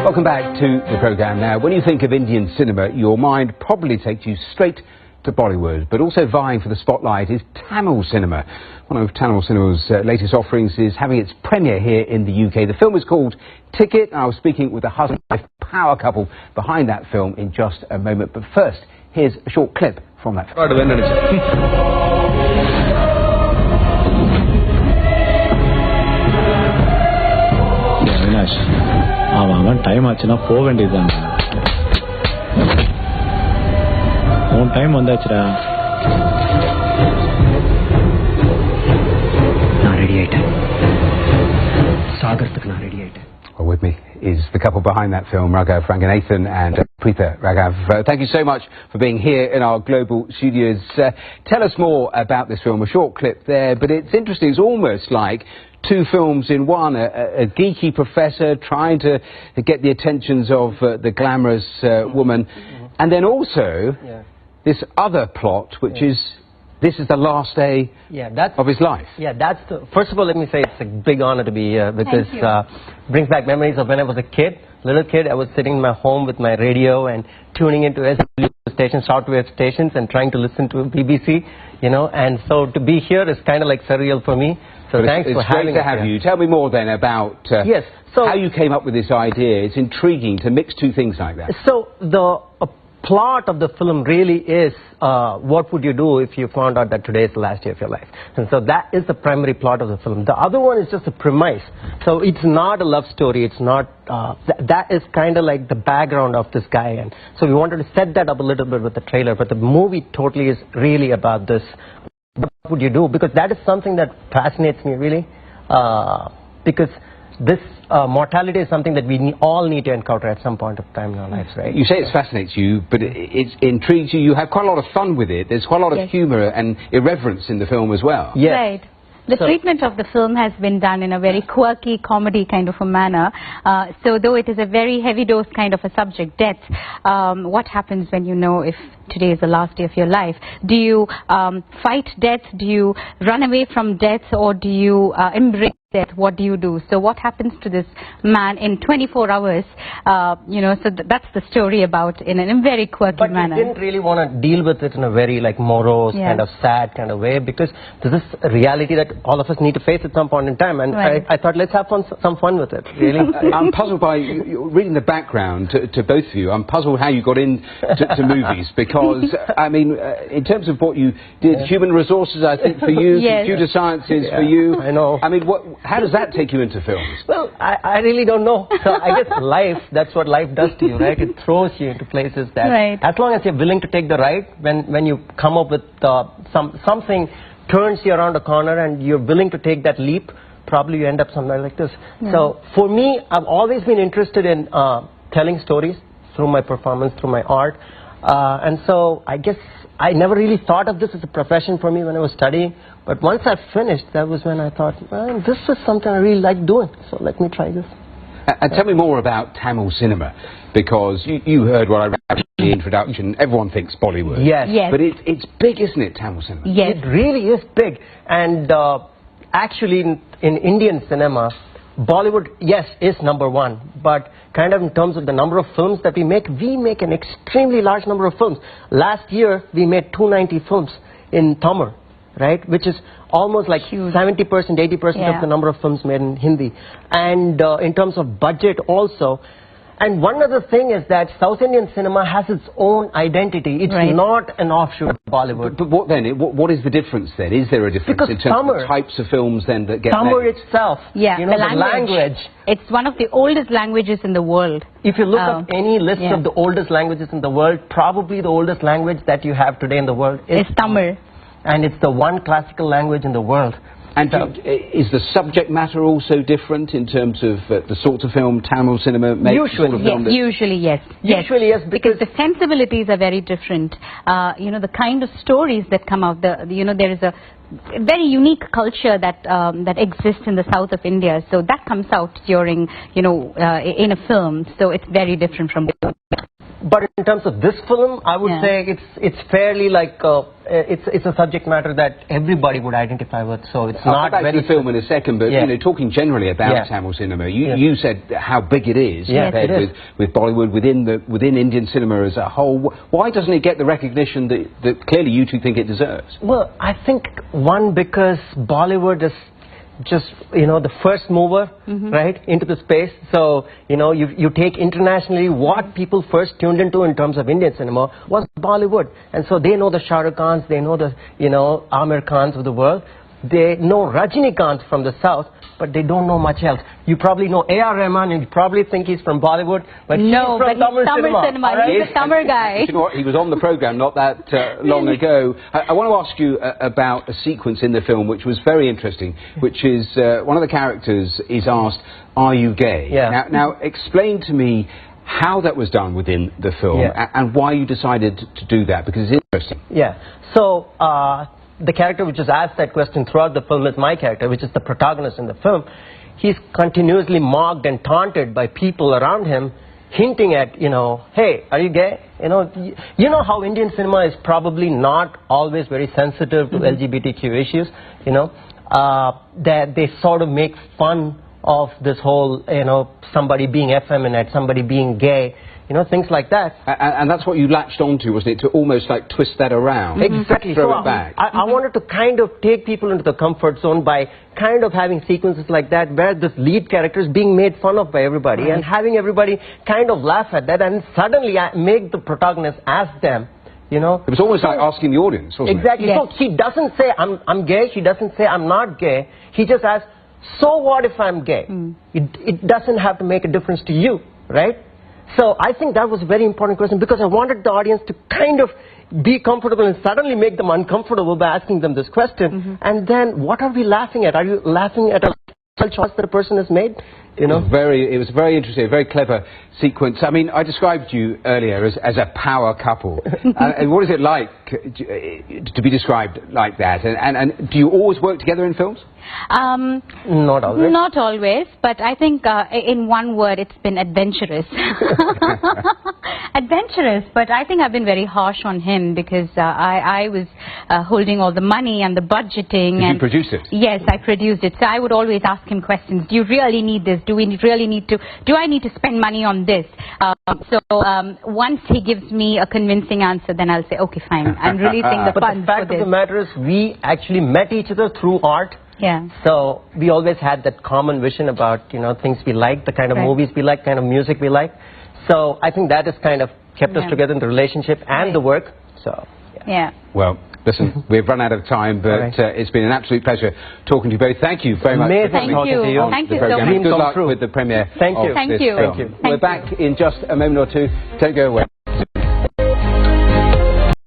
Welcome back to the programme. Now, when you think of Indian cinema, your mind probably takes you straight to Bollywood, but also vying for the spotlight is Tamil cinema. One of Tamil cinema's latest offerings is having its premiere here in the UK. The film is called Ticket. I was speaking with the husband-wife power couple behind that film in just a moment. But first, here's a short clip from that film. அவன் time ஆச்சுன்னா போக வேண்டியதுதான். உன் time வந்தாச்சுடா. நான் ready ஆயிட்டேன். சாகரத்துக்கு நான் ready ஆயிட்டேன். With me is the couple behind that film, Raaghav Ranganathan and Preetha. Raaghav, thank you so much for being here in our global studios. Tell us more about this film. A short clip there, but it's interesting. It's almost like two films in one. A geeky professor trying to get the attentions of the glamorous woman, and then also this other plot, which is this is the last day of his life. Yeah, that's the, first of all, let me say it's a big honor to be here because brings back memories of when I was a kid, little kid. I was sitting in my home with my radio and tuning into SW stations, shortwave stations, and trying to listen to BBC, you know. And so to be here is kind of like surreal for me. So thanks for having me. It's great to have you. Tell me more then about how you came up with this idea. It's intriguing to mix two things like that. So the plot of the film really is what would you do if you found out that today is the last day of your life. And so that is the primary plot of the film. The other one is just a premise. So it's not a love story. It's not, that is kind of like the background of this guy. And so we wanted to set that up a little bit with the trailer. But the movie totally is really about this. What would you do? Because that is something that fascinates me really. Because this mortality is something that we all need to encounter at some point of time in our lives, right? You say it fascinates you, but it intrigues you. You have quite a lot of fun with it. There's quite a lot of humour and irreverence in the film as well. Yes. Right. The treatment of the film has been done in a very quirky comedy kind of a manner. So though it is a very heavy dose kind of a subject, death, what happens when you know if today is the last day of your life? Do you fight death? Do you run away from death? Or do you embrace death? What do you do? So what happens to this man in 24 hours? You know, so that's the story about in a very quirky manner. But we didn't really want to deal with it in a very like morose, kind of sad kind of way, because this is a reality that all of us need to face at some point in time. And I thought let's have some fun with it, really. I'm puzzled by reading the background to both of you. I'm puzzled how you got into movies, because I mean, in terms of what you did, human resources, I think, for you, computer sciences for you. I know. I mean, how does that take you into films? Well, I really don't know. So I guess life, that's what life does to you, right? It throws you into places that, as long as you're willing to take the ride, when you come up with something turns you around a corner and you're willing to take that leap, probably you end up somewhere like this. So for me, I've always been interested in telling stories through my performance, through my art. And so I guess I never really thought of this as a profession for me when I was studying. But once I finished, that was when I thought, well, this is something I really like doing. So let me try this. And tell me more about Tamil cinema, because you heard what I read in the introduction. Everyone thinks Bollywood. Yes. But it's big, isn't it, Tamil cinema? Yes. It really is big. And actually, in Indian cinema, Bollywood, yes, is #1, but kind of in terms of the number of films that we make an extremely large number of films. Last year, we made 290 films in Tamil, right, which is almost like 70%, 80% of the number of films made in Hindi. And in terms of budget also. And one other thing is that South Indian cinema has its own identity. It's not an offshoot of Bollywood. But what then? What is the difference then? Is there a difference because in terms of the types of films then that get Tamil made? itself, you know, the language. It's one of the oldest languages in the world. If you look up any list of the oldest languages in the world, probably the oldest language that you have today in the world is Tamil. And it's the one classical language in the world. And is the subject matter also different in terms of the sorts of film Tamil cinema makes? Usually, yes. Usually, yes. Because the sensibilities are very different. You know, the kind of stories that come out, you know, there is a very unique culture that that exists in the south of India. So that comes out during, you know, in a film. So it's very different from But in terms of this film, I would say it's fairly like it's a subject matter that everybody would identify with. So it's not very. I'll come back to the film in a second, but you know, talking generally about Tamil cinema, you said how big it is compared with Bollywood within Indian cinema as a whole. Why doesn't it get the recognition that clearly you two think it deserves? Well, I think one, because Bollywood is just, you know, the first mover, right, into the space. So, you know, you take internationally what people first tuned into in terms of Indian cinema was Bollywood. And so they know the Shah Rukh Khans, they know the, you know, Amir Khans of the world. They know Rajinikanth from the south, but they don't know much else. You probably know A.R. Rahman, and you probably think he's from Bollywood, but he's from Tamil cinema. Right? He's a Tamil guy. You know what? He was on the programme not that long ago. I want to ask you about a sequence in the film which was very interesting, which is one of the characters is asked, "Are you gay?" Yeah. Now explain to me how that was done within the film and why you decided to do that, because it's interesting. Yeah. So, the character which is asked that question throughout the film is my character, which is the protagonist in the film. He's continuously mocked and taunted by people around him, hinting at, you know, hey, are you gay? You know how Indian cinema is probably not always very sensitive to LGBTQ issues, you know, that they sort of make fun of this whole, you know, somebody being effeminate, somebody being gay, you know, things like that. And that's what you latched onto, wasn't it, to almost like twist that around? Exactly. Throw it back. I wanted to kind of take people into the comfort zone by kind of having sequences like that where this lead character is being made fun of by everybody and having everybody kind of laugh at that, and suddenly I make the protagonist ask them, you know. It was almost like asking the audience, wasn't it? Exactly. So he doesn't say I'm gay, he doesn't say I'm not gay, he just asks, so what if I'm gay? It doesn't have to make a difference to you, right? So I think that was a very important question, because I wanted the audience to kind of be comfortable and suddenly make them uncomfortable by asking them this question. And then what are we laughing at? Are you laughing at a choice that a person has made? You know? It was very interesting, a very clever sequence. I mean, I described you earlier as a power couple. What is it like to be described like that? And do you always work together in films? Not always. Not always, but I think in one word, it's been adventurous. Adventurous, but I think I've been very harsh on him, because I was holding all the money and the budgeting. Did you produce it? Yes, I produced it. So I would always ask him questions. Do you really need this? Do I need to spend money on this? Once he gives me a convincing answer, then I'll say, okay, fine, I'm releasing the funds for this. But the fact of the matter is, we actually met each other through art. Yeah. So we always had that common vision about, you know, things we like, the kind of movies we like, kind of music we like. So I think that has kind of kept us together in the relationship and the work. So well, listen, we've run out of time, but it's been an absolute pleasure talking to you both. Thank you very much for coming talking to you. Thank you so much. Good luck with the premiere. Thank you. We're back in just a moment or two. Don't go away.